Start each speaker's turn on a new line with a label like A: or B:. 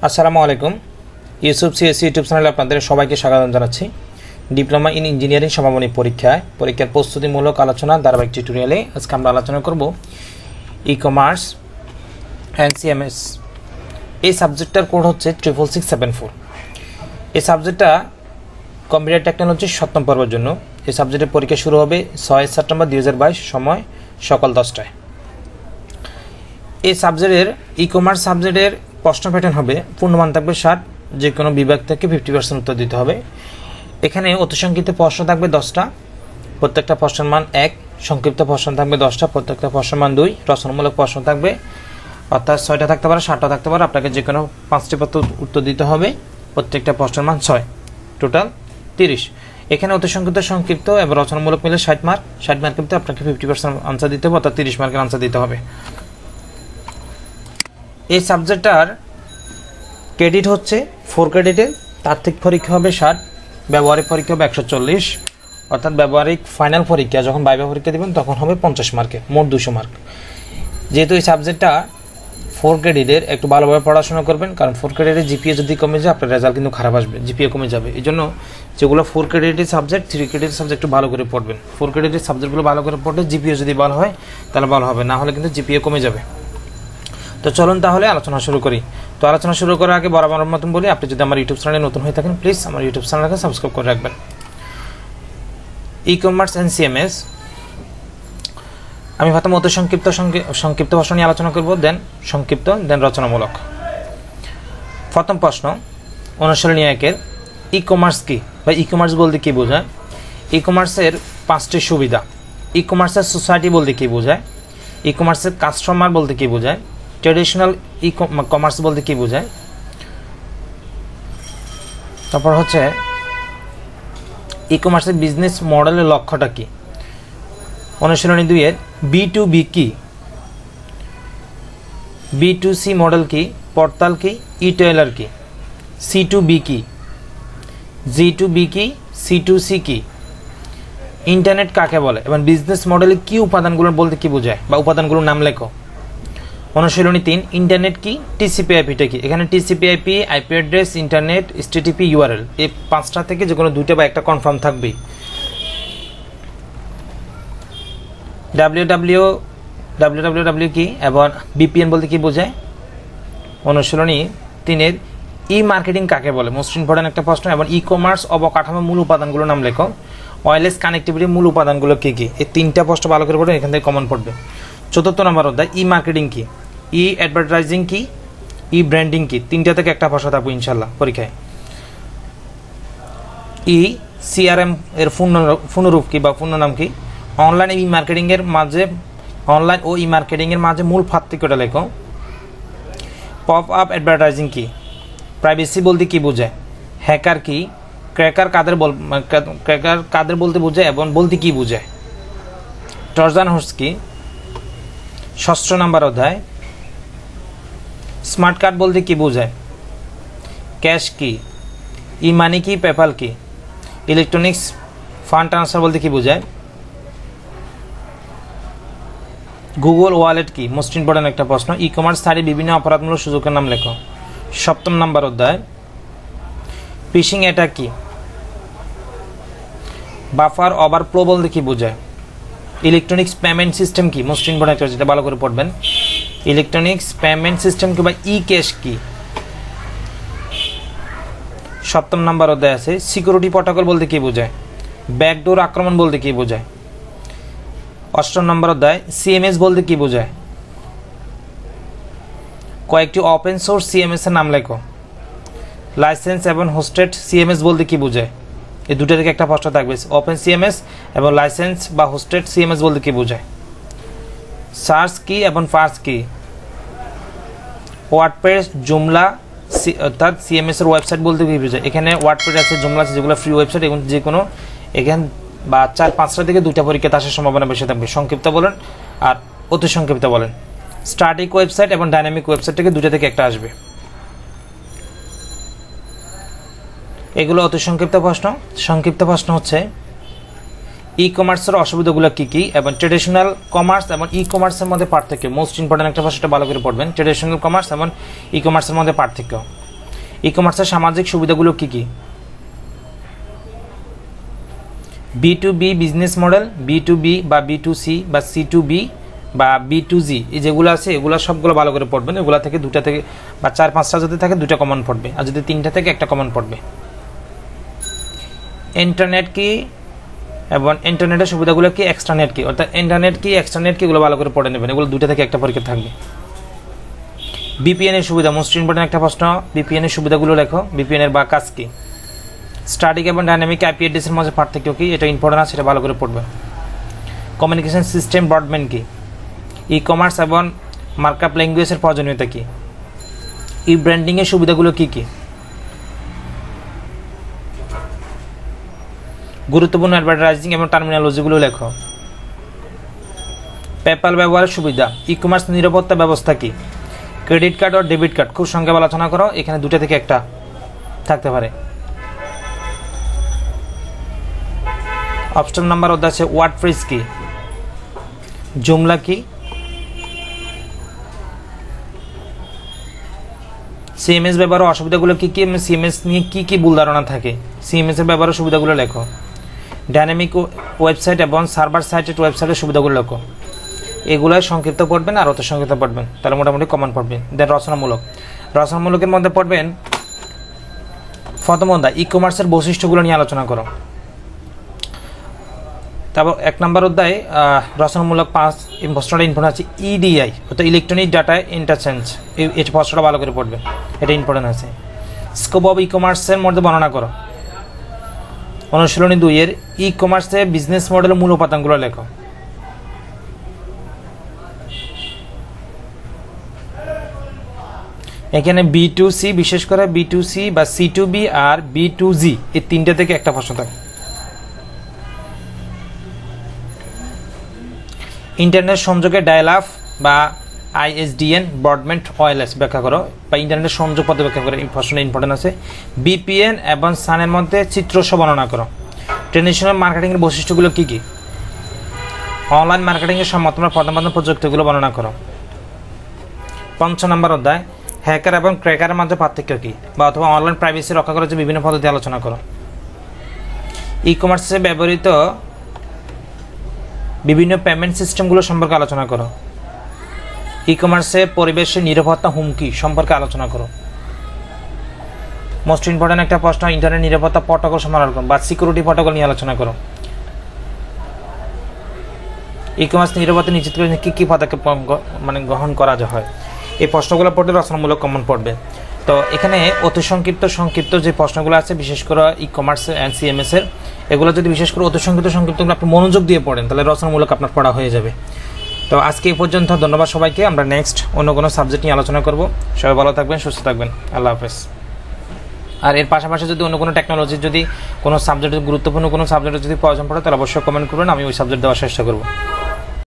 A: আসসালামু আলাইকুম। Yusuf CSC YouTube চ্যানেলে আপনাদের সবাইকে স্বাগত জানাচ্ছি। ডিপ্লোমা ইন ইঞ্জিনিয়ারিং সমাপনী পরীক্ষার প্রস্তুতিমূলক আলোচনা ধারাবাহিক টিউটোরিয়ালে আজকে আমরা আলোচনা করব ই কমার্স অ্যান্ড সিএমএস। এই সাবজেক্টটার কোড হচ্ছে 66674। এই সাবজেক্টটা কম্পিউটার টেকনোলজি 7ম পর্বের জন্য। এই সাবজেক্টের পরীক্ষা শুরু হবে 6 সেপ্টেম্বর 2022, সময় সকাল 10টায়। এই সাবজেক্টের ই কমার্স সাবজেক্টের প্রশ্ন প্যাটার্ন হবে পূর্ণমান থাকবে 60, যে কোনো বিভাগ থেকে 50% উত্তর দিতে হবে। এখানে অতি সংক্ষিপ্ত প্রশ্ন থাকবে 10টা, প্রত্যেকটা প্রশ্নের মান 1। সংক্ষিপ্ত প্রশ্ন থাকবে 10টা, প্রত্যেকটা প্রশ্নের মান 2। রচনামূলক প্রশ্ন থাকবে অর্থাৎ 6টা থাকতে পারে, 7টা থাকতে পারে। আপনাকে যে কোনো 5টি উত্তর দিতে হবে, প্রত্যেকটা প্রশ্নের মান 6, টোটাল 30। এখানে অতি সংক্ষিপ্ত এবং রচনামূলক মিলে 60 মার্ক। 60 মার্কের ভিতরে আপনাকে 50% আনসার দিতে হবে, অর্থাৎ 30 মার্কের আনসার দিতে হবে। এই সাবজেক্টটার ক্রেডিট হচ্ছে 4 ক্রেডিটের। তাত্ত্বিক পরীক্ষা হবে 60, ব্যবহারিক পরীক্ষা হবে 140, অর্থাৎ ব্যবহারিক ফাইনাল পরীক্ষা যখন ভাইভা পরীক্ষা দেবেন তখন হবে 50 মার্কে, মোট 200 মার্ক। যেহেতু এই সাবজেক্টটা 4 ক্রেডিটের, একটু ভালোভাবে পড়াশোনা করবেন, কারণ 4 ক্রেডিটের জিপিএ যদি কমে যায় আপনার রেজাল্ট কিন্তু খারাপ আসবে, জিপিএ কমে যাবে। এই জন্য যেগুলো 4 ক্রেডিটের সাবজেক্ট, 3 ক্রেডিটের সাবজেক্ট একটু ভালো করে পড়বেন। 4 ক্রেডিটের সাবজেক্টগুলো ভালো করে পড়লে জিপিএ যদি ভালো হয় তাহলে ভালো হবে, না হলে কিন্তু জিপিএ কমে যাবে। তো চলুন তাহলে আলোচনা শুরু করি। তো আলোচনা শুরু করার আগে বরাবর মতন বলি, আপনি যদি আমার ইউটিউব চ্যানেলে নতুন হয়ে থাকেন প্লিজ আমার ইউটিউব চ্যানেলকে সাবস্ক্রাইব করে রাখবেন। ই কমার্স অ্যান্ড সিএমএস আমি প্রথম অতি সংক্ষিপ্ত প্রশ্ন নিয়ে আলোচনা করব, দেন সংক্ষিপ্ত, দেন রচনামূলক। প্রথম প্রশ্ন অনুশীলনী 1-এর, ই কমার্স কি বা ই কমার্স বলতে কী বোঝায়? ই কমার্সের 5টি সুবিধা। ই কমার্সের সোসাইটি বলতে কী বোঝায়? ই কমার্সের কাস্টমার বলতে কী বোঝায়? ট্রেডিশনাল ই কমার্স বলতে কী বোঝায়? তারপর হচ্ছে ই কমার্সের বিজনেস মডেলের লক্ষ্যটা কী? অনুশীলনী 2-এর, B2B কি? B2C মডেল কি? পর্তাল কি? ই টেইলার কি? C2B কি? G2B কি? C2C কি? ইন্টারনেট কাকে বলে এবং বিজনেস মডেলে কি উপাদানগুলো বলতে কি বোঝায় বা উপাদানগুলোর নাম লেখো। অনুশীলনী 3, ইন্টারনেট কি? TCP/IP কি? এখানে TCP/IP, IP address, internet, HTTP, URL, এই 5টা থেকে যে কোনো 2টা বা একটা কনফার্ম থাকবেই। www কি এবং VPN বলতে কি বোঝায়? অনুশীলনী 3-এর, ই মার্কেটিং কাকে বলে? মোস্ট ইম্পর্টেন্ট একটা প্রশ্ন। এবং ই কমার্স অবকাঠামোর মূল উপাদানগুলোর নাম লেখো। ওয়্যারলেস কানেক্টিভিটির মূল উপাদানগুলো কী কী? এই 3টা প্রশ্ন ভালো করে পড়বেন, এখান থেকে কমন পড়বে। 4র্থ নম্বর অধ্যায়, ই মার্কেটিং কি? ই অ্যাডভার্টাইজিং কি? ই ব্র্যান্ডিং কি? 3টা থেকে একটা প্রশ্ন থাকবে ইনশাল্লাহ পরীক্ষায়। ই CRM এর পূর্ণরূপ কি বা পূর্ণ নাম কি? অনলাইন ও ই মার্কেটিংয়ের মাঝে মূল পার্থক্যটা লেখো। পপ আপ অ্যাডভার্টাইজিং কি? প্রাইভেসি বলতে কি বোঝায়? হ্যাকার কি? ক্র্যাকার কাদের বলতে বোঝায় এবং বলতে কি বোঝায়? ট্রজান হর্স কি? 6ষ্ঠ নম্বর অধ্যায়, স্মার্ট কার্ড বলতে কি বোঝায়? ক্যাশ কি? ই মানি কি? পেপ্যাল কি? ইলেকট্রনিক্স ফান্ড ট্রান্সফার বলতে কি বোঝায়? গুগল ওয়ালেট কি? মোস্ট ইম্পর্টেন্ট একটা প্রশ্ন। ই কমার্স সাইটে বিভিন্ন অপরাধমূলক সুযোগের নাম লেখো। 7ম নম্বর অধ্যায়, ফিশিং অ্যাটাক কি? বাফার ওভারফ্লো বলতে কি বোঝায়? ইলেকট্রনিক্স পেমেন্ট সিস্টেম কি? মোস্ট ইম্পর্টেন্ট একটা, যেটা ভালো করে পড়বেন। ইলেকট্রনিক্স পেমেন্ট সিস্টেম কি বা ই ক্যাশ কি? 7ম নম্বর অধ্যায় আছে, সিকিউরিটি প্রটোকল বলতে কি বোঝায়? ব্যাকডোর আক্রমণ বলতে কি বোঝায়? 8ম নম্বর অধ্যায়, সিএমএস বলতে কি বোঝায়? কয়েকটি ওপেন সোর্স সিএমএস এর নাম লেখো। লাইসেন্স এবং হোস্টেড সিএমএস বলতে কি বোঝায়? এই 2টা থেকে একটা প্রশ্ন থাকবে। ওপেন সিএমএস এবং লাইসেন্স বা হোস্টেড সিএমএস বলতে কি বোঝায়? সার্চ কি এবং পার্স কি? ওয়ার্ডপ্রেস, জুমলা, অর্থাৎ সিএমএস এর ওয়েবসাইট বলতে কি বোঝায়? এখানে ওয়ার্ডপ্রেস আছে, জুমলা আছে, যেগুলো ফ্রি ওয়েবসাইট। এবং যে কোনো এখানে বা 4-5টা থেকে 2টা পরীক্ষাতে আসার সম্ভাবনা বেশি থাকবে। সংক্ষিপ্ত বলেন আর অতি সংক্ষিপ্ত বলেন। স্ট্যাটিক ওয়েবসাইট এবং ডাইনামিক ওয়েবসাইট থেকে 2টা থেকে একটা আসবে। এগুলো অতি সংক্ষিপ্ত প্রশ্ন। সংক্ষিপ্ত প্রশ্ন হচ্ছে ই কমার্সের অসুবিধাগুলো কী কী এবং ট্রেডিশনাল কমার্স এবং ই কমার্সের মধ্যে পার্থক্য। মোস্ট ইম্পর্টেন্ট একটা প্রশ্নটা ভালো করে পড়বেন। ট্রেডিশনাল কমার্স এবং ই কমার্সের মধ্যে পার্থক্য। ই কমার্সের সামাজিক সুবিধাগুলো কি কি? B2B বিজনেস মডেল, B2B বা B2C বা C2B বা B2G এই যেগুলো আছে এগুলো সবগুলো ভালো করে পড়বেন। এগুলো থেকে দুটা থেকে বা 4-5টা যদি থাকে দুটা কমন পড়বে, আর যদি 3টা থেকে একটা কমন পড়বে। ইন্টারনেট কি এবং ইন্টারনেটের সুবিধাগুলো কি, এক্সট্রানেট কি, অর্থাৎ ইন্টারনেট কি এক্সট্রানেট কি এগুলো ভালো করে পড়ে নেবেন। এগুলো দুটা থেকে একটা পরীক্ষা থাকবে। বিপিএন এর সুবিধা, মোস্ট ইম্পর্টেন্ট একটা প্রশ্ন। বিপিএন এর সুবিধাগুলো লেখো। বিপিএন এর বা কাজ কি? স্ট্যাটিক এবং ডাইনামিক আইপি অ্যাড্রেসের মধ্যে পার্থক্য কি, এটা ইম্পর্টেন্ট আছে, সেটা ভালো করে পড়বে। কমিউনিকেশন সিস্টেম ব্রডব্যান্ড কি? ই কমার্স এবং মার্কআপ ল্যাঙ্গুয়েজের প্রয়োজনীয়তা কি? ই ব্র্যান্ডিং এর সুবিধাগুলো কি কি? গুরুত্বপূর্ণ অ্যাডভার্টাইজিং এবং টার্মিনোলজিগুলো লেখো। পেপ্যাল ব্যবহারের সুবিধা। ই কমার্স নিরাপত্তা ব্যবস্থা কি? ক্রেডিট কার্ড ও ডেবিট কার্ড খুব সংক্ষেপে আলোচনা করো। এখানে দুটো থেকে একটা থাকতে পারে। অপশন নাম্বার অধ্যায় আছে ওয়ার্ডপ্রেস কি? জুমলা কি? সিএমএস ব্যবহারের অসুবিধাগুলো কি কি এবং সিএমএস নিয়ে কি কি ভুল ধারণা থাকে? সিএমএস এর ব্যবহারের সুবিধাগুলো লেখো। ডাইনামিক ওয়েবসাইট এবং সার্ভার সাইটেড ওয়েবসাইটের সুবিধাগুলো লেখো। এগুলো সংক্ষিপ্ত পড়বেন আর অত সংক্ষিপ্ত পড়বেন, তাহলে মোটামুটি কমন পড়বেন। দেন রচনামূলক। রচনামূলকের মধ্যে পড়বেন প্রথম অধ্যায় ই কমার্সের বৈশিষ্ট্যগুলো নিয়ে আলোচনা করো। তারপর 1 নম্বর অধ্যায় রচনামূলক 5 প্রশ্নটা ইম্পর্টেন্ট আছে ইডিআই, অর্থাৎ ইলেকট্রনিক ডাটা ইন্টারচেঞ্জ। এই প্রশ্নটা ভালো করে পড়বে, এটা ইম্পর্টেন্ট আছে। স্কোপ অফ ই কমার্সের মধ্যে বর্ণনা করো। অনুশীলনী 2 এর ই কমার্সে বিজনেস মডেলের মূল উপাদানগুলো লেখো। এখানে B2C, বিশেষ করে B2C বা C2B আর B2G এই 3টে থেকে একটা প্রশ্ন থাকে। ইন্টারনেট সংযোগে ডায়াল-আপ বা ISDN, ব্রডব্যান্ড, ওয়্যারলেস ব্যাখ্যা করো, বা ইন্টারনেট সংযোগ পদ্ধতি ব্যাখ্যা করো। এই প্রশ্নটা ইম্পর্টেন্ট আছে। বিপিএন এবং সানের মধ্যে চিত্রসহ বর্ণনা করো। ট্রেডিশনাল মার্কেটিংয়ের বৈশিষ্ট্যগুলো কী কী? অনলাইন মার্কেটিংয়ের সম্মতমান প্রধান প্রযুক্তিগুলো বর্ণনা করো। 5 নম্বর অধ্যায় হ্যাকার এবং ক্র্যাকারের মধ্যে পার্থক্য কী, বা অথবা অনলাইন প্রাইভেসি রক্ষা করার যে বিভিন্ন পদ্ধতি আলোচনা করো। ই কমার্সে ব্যবহৃত বিভিন্ন পেমেন্ট সিস্টেমগুলো সম্পর্কে আলোচনা করো। ই কমার্সে পরিবেশের নিরাপত্তা হুমকি সম্পর্কে আলোচনা করো। মোস্ট ইম্পর্টেন্ট একটা প্রশ্ন ইন্টারনেট নিরাপত্তা প্রটোকল সম্পর্কে বা সিকিউরিটি প্রটোকল নিয়ে আলোচনা করো। ই কমার্স নিরাপত্তা নিশ্চিত করে কী কী পদক্ষেপ গ্রহণ করা হয়, এই প্রশ্নগুলো পড়লে রচনামূলক কমন পড়বে। তো এখানে অতি সংক্ষিপ্ত যে প্রশ্নগুলো আছে, বিশেষ করে ই কমার্স অ্যান্ড সিএমএস এর, এগুলো যদি বিশেষ করে অতি সংক্ষিপ্তগুলো আপনি মনোযোগ দিয়ে পড়েন তাহলে রচনামূলক আপনার পড়া হয়ে যাবে। তো আজকে এই পর্যন্ত, ধন্যবাদ সবাইকে। আমরা নেক্সট অন্য কোনো সাবজেক্ট নিয়ে আলোচনা করব। সবাই ভালো থাকবেন, সুস্থ থাকবেন, আল্লাহ হাফেজ। আর এর পাশাপাশি যদি অন্য কোনো টেকনোলজির যদি কোনো সাবজেক্ট, গুরুত্বপূর্ণ কোনো সাবজেক্টের যদি প্রয়োজন পড়ে তাহলে অবশ্যই কমেন্ট করবেন, আমি ওই সাবজেক্ট দেওয়ার চেষ্টা করব।